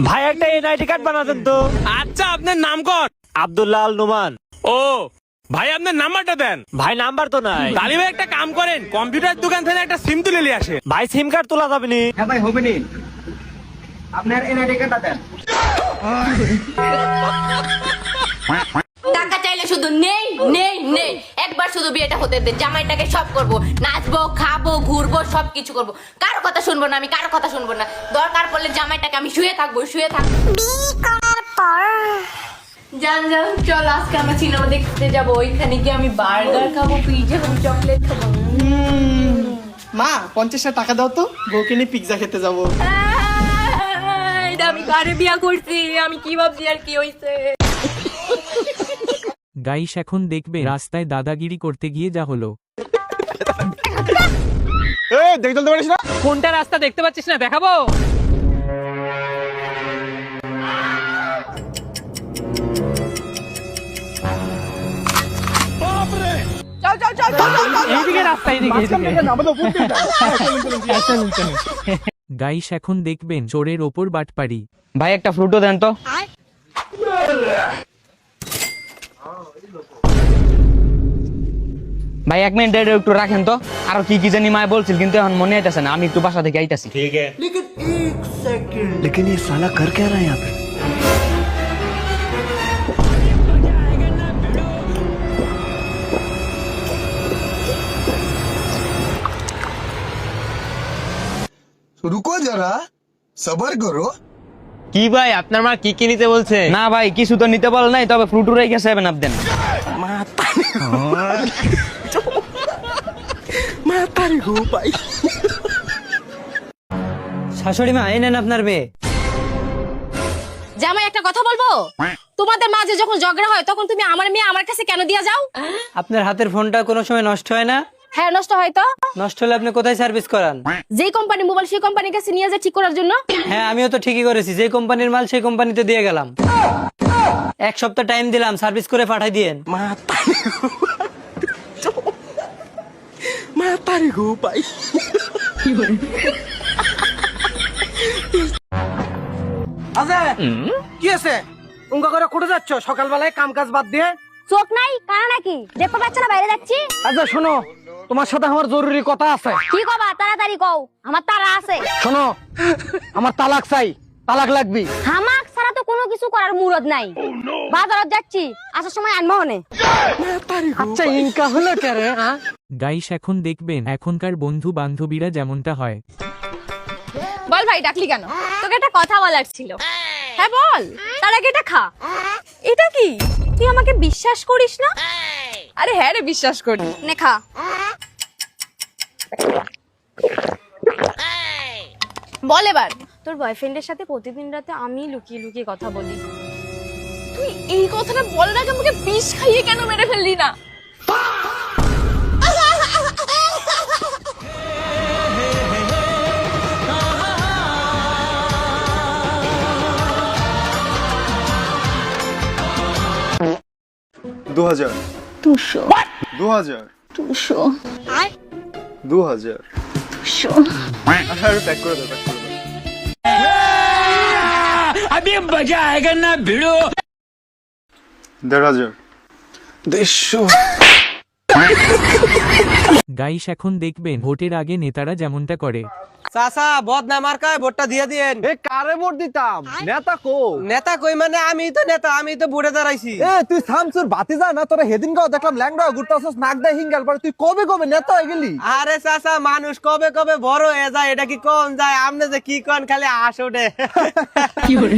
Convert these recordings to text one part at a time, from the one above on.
ভাই একটা NID card বানাতেন তো। আচ্ছা আপনার নাম কোন? আব্দুল্লাহ আল নোমান। ও ভাই আপনার নাম্বারটা দেন। ভাই নাম্বার তো নাই। তালি ভাই একটা কাম করেন, কম্পিউটার দোকান থেকে একটা সিম তুলে নিয়ে আসে। ভাই সিম কার্ড তোলা যাবে নি? হ্যাঁ ভাই হবে নি, আপনার এনআইডি কার্ডটা দেন। টাকা চাইলে শুধু নেই নেই নেই, একবার শুধু বিয়েটা হতে দে, জামাইটাকে সব করব, নাচবো খাবো ঘুরবো সবকিছু করব, কারো কথা শুনবো না, আমি কারো কথা শুনবো না, দরকার পড়লে জামাইটাকে আমি শুয়ে থাকবো। জান জান চল আজকে আমরা সিনেমা দেখতে যাবো, ওইখানে গিয়ে আমি বার্গার খাবো, পিৎজা খাবো, চকলেট খাবো। মা 50 টাকা দাও তো, বউকে নিয়ে পিৎজা খেতে যাবো। আমি কারে বিয়া করছি, আমি কি ভাবছি আর কি হইছে। গাইস এখন দেখবে রাস্তায় দাদাগিরি করতে গিয়ে যা হলো। দেখতে পারিস না? কোনটা রাস্তা দেখতে পাচ্ছিস না, দেখাবো? এইদিকে রাস্তা, এইদিকে। গাইস এখন দেখবেন চোরের ওপর বাটপারি। ভাই একটা ফ্রুটও দেন তো। ভাই 1 মিনিট একটু রাখেন তো, আরো কি কি জানি মায় বলছিল কিন্তু এখন মনে আইতাছে না, আমি একটু বাসা থেকে আইতাছি। ঠিক আছে लेकिन ये साला कर क्या रहा है यहाँ पे? रुको जरा सबर करो। কি ভাই আপনার মা কি কি নিতে বলছে? না ভাই কিছু তো নিতে বল নাই, তবে ফ্রুট উড়াই গেছে 7 আপ দেন। শাশুড়ি মা এই নেন আপনার মেয়ে। জামাই একটা কথা বলবো, তোমাদের মাঝে যখন ঝগড়া হয় তখন তুমি আমার মেয়ে আমার কাছে কেন দিয়া যাও? আপনার হাতের ফোনটা কোনো সময় নষ্ট হয় না? হ্যাঁ নষ্ট হয় তো। নষ্ট হলে আপনি কোথায় সার্ভিস করান? যেই কোম্পানি মোবাইল সেই কোম্পানির কাছে নিয়ে যায় ঠিক করার জন্য। হ্যাঁ আমিও তো ঠিকই করেছি, যে কোম্পানির মাল সেই কোম্পানিতে দিয়ে গেলাম। 1 সপ্তাহ টাইম দিলাম, সার্ভিস করে পাঠাই দিয়েন। কি আছে? উঙ্গা করে কোটে যাচ্ছ সকালবেলায় কাম কাজ বাদ দিয়ে? চোখ নাই কানা নাকি, দেখতে পাচ্ছ না বাইরে যাচ্ছি। আচ্ছা শোনো, তোমার সাথে আমার জরুরি কথা আছে। কি কবা তাড়াতাড়ি কও, আমার তারা আছে। শোনো, আমার তালাক চাই, তালাক লাগবি। হামাক ছাড়া তো কোনো কিছু করার মুরদ নাই। বাজারত যাচ্ছি, আসার সময় আনবো হনে। আচ্ছা ইনকা হলো কে রে? গাইস এখন দেখবেন এখনকার বন্ধু বান্ধবীরা যেমনটা হয়। বল ভাই ডাকলি কেন? তোকে একটা কথা বলার ছিল। হ্যাঁ বল, তার আগে এটা খা। এটা কি তুই আমাকে বিশ্বাস করিস না? আরে হ্যাঁ রে বিশ্বাস করি, নে খা। বল এবার, তোর বয়ফ্রেন্ডের সাথে প্রতিদিন রাতে আমি লুকিয়ে লুকিয়ে কথা বলি। তুই এই কথাটা বলার আগে আমাকে বিষ খাইয়ে কেন মেরে ফেললি না? दो हजार 200 2000 200 2000 पैक করে দাও, पैक করে দাও। अभी मजा आएगा ना भिड़ो। 1500 গাইস এখন দেখবেন ভোটের আগে নেতারা যেমনটা করে। চাচা বদনা মার্কায় ভোটটা দিয়ে দিয়েন। এ কারে ভোট দিতাম? নেতা কো? নেতা কই মানে আমি তো নেতা, আমি তো ভোটে দাঁড়াইছি। এ তুই শামসুর বাতিজা না? তোরা হেদিন গাও দেখলাম ল্যাংড়া ঘুরতাছস, নাক দা হিঙ্গাল পড়ে, তুই কবে কবে নেতা হয়ে গেলি? আরে চাচা মানুষ কবে কবে বড় হয়ে যায়, এটা কি কোন যায়? আমনে যে কি কোন খালি আশ ওঠে। কি করে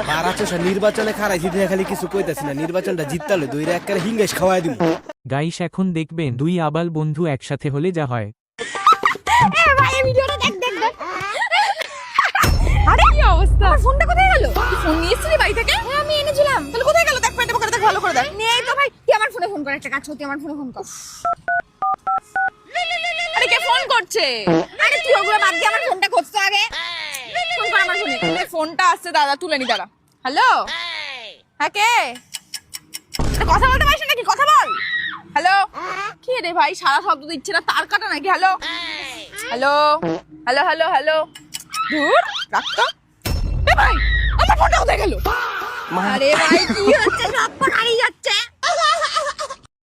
মারাচোসা নির্বাচনে খারাইছি দিয়ে খালি কিছু কইতাছি না, নির্বাচনটা জিততালে দুইরা একবারে হিঙ্গেশ খাওয়াই দিমু। গাইস এখন দেখবেন 2 আবাল বন্ধু একসাথে হলে যা হয়। এ ভাই এই ভিডিওটা দেখ দেখ দেখ। আরে কি অবস্থা, আমার ফোনটা কোথায় গেল? তুই ফোন নিয়েছিলি বাড়ি থেকে? হ্যাঁ আমি এনেছিলাম। তাহলে কোথায় গেল? দেখ পেটে পকেটে দেখ, ভালো করে দেখ। নেই তো ভাই, তুই আমার ফোনে ফোন কর, একটা কাজ কর, তুই আমার ফোনে ফোন কর। আরে কে ফোন করছে? আরে তুই ওগুলো বাদ দিয়ে আমার ফোনটা খোঁজ তো আগে। ফোন কর আমার ফোনে। এই ফোনটা আসছে দাদা, তুলে নি দাঁড়া। হ্যালো হ্যাঁ কে? কথা বলতে পারিস নাকি? কথা বল। হ্যালো কি রে ভাই, সারা শব্দ দিচ্ছে না, তার কাটা নাকি? Hello hello hello hello hello, দূর রাখ তো। আমার ফোনটা কোথায় গেল? আরে ভাই কি হচ্ছে, সব ফোন হারিয়ে